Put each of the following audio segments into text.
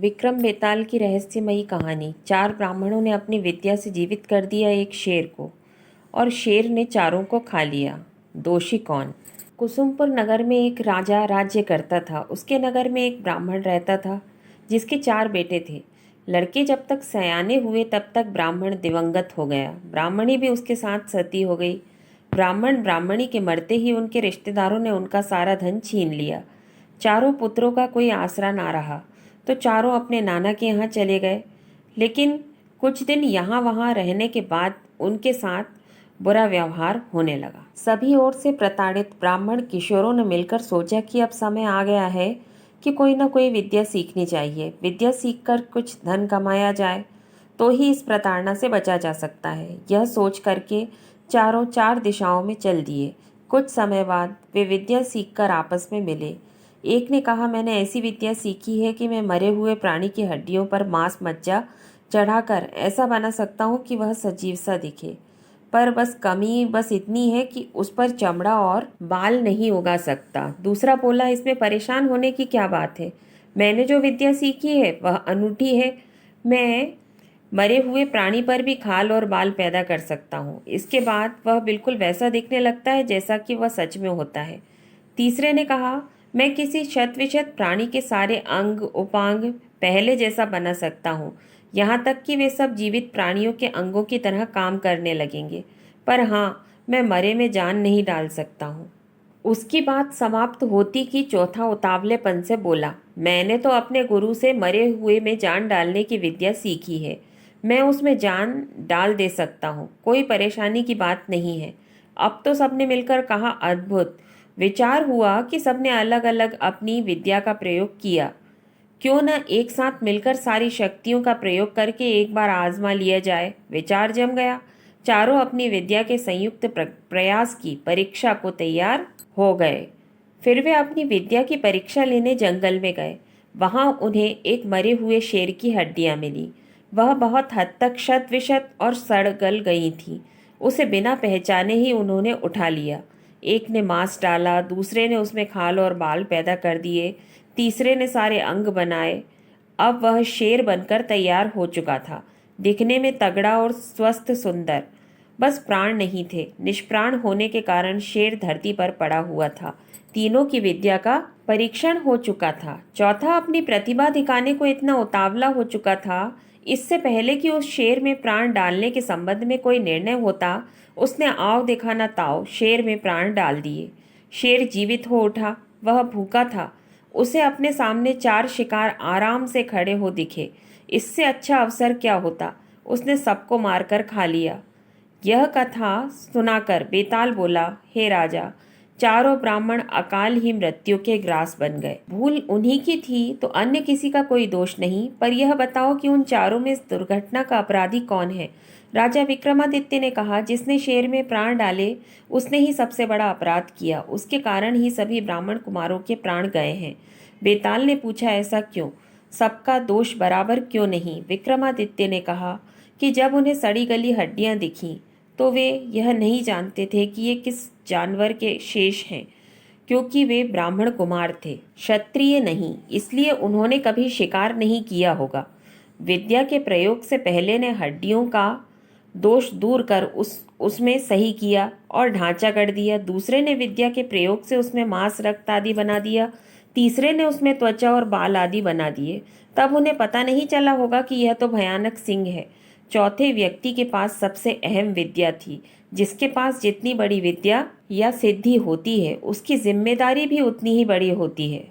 विक्रम बेताल की रहस्यमयी कहानी। 4 ब्राह्मणों ने अपनी विद्या से जीवित कर दिया एक शेर को, और शेर ने चारों को खा लिया। दोषी कौन? कुसुमपुर नगर में एक राजा राज्य करता था। उसके नगर में एक ब्राह्मण रहता था जिसके 4 बेटे थे। लड़के जब तक सयाने हुए तब तक ब्राह्मण दिवंगत हो गया। ब्राह्मणी भी उसके साथ सती हो गई। ब्राह्मण ब्राह्मणी के मरते ही उनके रिश्तेदारों ने उनका सारा धन छीन लिया। चारों पुत्रों का कोई आसरा ना रहा, तो चारों अपने नाना के यहाँ चले गए। लेकिन कुछ दिन यहाँ वहाँ रहने के बाद उनके साथ बुरा व्यवहार होने लगा। सभी ओर से प्रताड़ित ब्राह्मण किशोरों ने मिलकर सोचा कि अब समय आ गया है कि कोई ना कोई विद्या सीखनी चाहिए। विद्या सीखकर कुछ धन कमाया जाए तो ही इस प्रताड़ना से बचा जा सकता है। यह सोच करके चारों 4 दिशाओं में चल दिए। कुछ समय बाद वे विद्या सीखकर आपस में मिले। एक ने कहा, मैंने ऐसी विद्या सीखी है कि मैं मरे हुए प्राणी की हड्डियों पर मांस मज्जा चढ़ाकर ऐसा बना सकता हूँ कि वह सजीव सा दिखे, पर कमी बस इतनी है कि उस पर चमड़ा और बाल नहीं उगा सकता। दूसरा बोला, इसमें परेशान होने की क्या बात है? मैंने जो विद्या सीखी है वह अनूठी है। मैं मरे हुए प्राणी पर भी खाल और बाल पैदा कर सकता हूँ। इसके बाद वह बिल्कुल वैसा दिखने लगता है जैसा कि वह सच में होता है। तीसरे ने कहा, मैं किसी शत-विशत प्राणी के सारे अंग उपांग पहले जैसा बना सकता हूँ, यहाँ तक कि वे सब जीवित प्राणियों के अंगों की तरह काम करने लगेंगे। पर हाँ, मैं मरे में जान नहीं डाल सकता हूँ। उसकी बात समाप्त होती कि चौथा उतावलेपन से बोला, मैंने तो अपने गुरु से मरे हुए में जान डालने की विद्या सीखी है। मैं उसमें जान डाल दे सकता हूँ, कोई परेशानी की बात नहीं है। अब तो सबने मिलकर कहा, अद्भुत। विचार हुआ कि सबने अलग अलग अपनी विद्या का प्रयोग किया। क्यों न एक साथ मिलकर सारी शक्तियों का प्रयोग करके एक बार आजमा लिया जाए। विचार जम गया। चारों अपनी विद्या के संयुक्त प्रयास की परीक्षा को तैयार हो गए। फिर वे अपनी विद्या की परीक्षा लेने जंगल में गए। वहां उन्हें एक मरे हुए शेर की हड्डियां मिली। वह बहुत हद तक शत विशत और सड़ गल गई थी। उसे बिना पहचाने ही उन्होंने उठा लिया। एक ने मांस डाला, दूसरे ने उसमें खाल और बाल पैदा कर दिए, तीसरे ने सारे अंग बनाए। अब वह शेर बनकर तैयार हो चुका था, दिखने में तगड़ा और स्वस्थ सुंदर। बस प्राण नहीं थे। निष्प्राण होने के कारण शेर धरती पर पड़ा हुआ था। तीनों की विद्या का परीक्षण हो चुका था। चौथा अपनी प्रतिभा दिखाने को इतना उतावला हो चुका था, इससे पहले कि उस शेर में प्राण डालने के संबंध में कोई निर्णय होता, उसने आव दिखाना ताव शेर में प्राण डाल दिए। शेर जीवित हो उठा। वह भूखा था। उसे अपने सामने 4 शिकार आराम से खड़े हो दिखे। इससे अच्छा अवसर क्या होता? उसने सबको मारकर खा लिया। यह कथा सुनाकर बेताल बोला, हे राजा, चारों ब्राह्मण अकाल ही मृत्यु के ग्रास बन गए। भूल उन्हीं की थी तो अन्य किसी का कोई दोष नहीं, पर यह बताओ कि उन चारों में इस दुर्घटना का अपराधी कौन है? राजा विक्रमादित्य ने कहा, जिसने शेर में प्राण डाले उसने ही सबसे बड़ा अपराध किया। उसके कारण ही सभी ब्राह्मण कुमारों के प्राण गए हैं। बेताल ने पूछा, ऐसा क्यों? सबका दोष बराबर क्यों नहीं? विक्रमादित्य ने कहा कि जब उन्हें सड़ी गली हड्डियां दिखीं तो वे यह नहीं जानते थे कि ये किस जानवर के शेष हैं, क्योंकि वे ब्राह्मण कुमार थे, क्षत्रिय नहीं। इसलिए उन्होंने कभी शिकार नहीं किया होगा। विद्या के प्रयोग से पहले ने हड्डियों का दोष दूर कर उसमें सही किया और ढांचा कर दिया। दूसरे ने विद्या के प्रयोग से उसमें मांस रक्त आदि बना दिया। तीसरे ने उसमें त्वचा और बाल आदि बना दिए। तब उन्हें पता नहीं चला होगा कि यह तो भयानक सिंह है। चौथे व्यक्ति के पास सबसे अहम विद्या थी। जिसके पास जितनी बड़ी विद्या या सिद्धि होती है, उसकी जिम्मेदारी भी उतनी ही बड़ी होती है।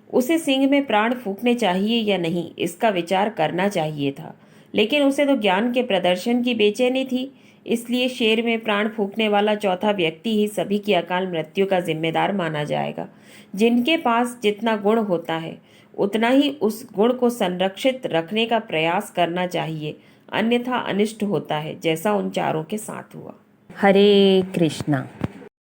उसे सिंह में प्राण फूंकने चाहिए या नहीं, इसका विचार करना चाहिए था, लेकिन उसे तो ज्ञान के प्रदर्शन की बेचैनी थी। इसलिए शेर में प्राण फूंकने वाला चौथा व्यक्ति ही सभी की अकाल मृत्यु का जिम्मेदार माना जाएगा। जिनके पास जितना गुण होता है, उतना ही उस गुण को संरक्षित रखने का प्रयास करना चाहिए, अन्यथा अनिष्ट होता है, जैसा उन चारों के साथ हुआ। हरे कृष्णा।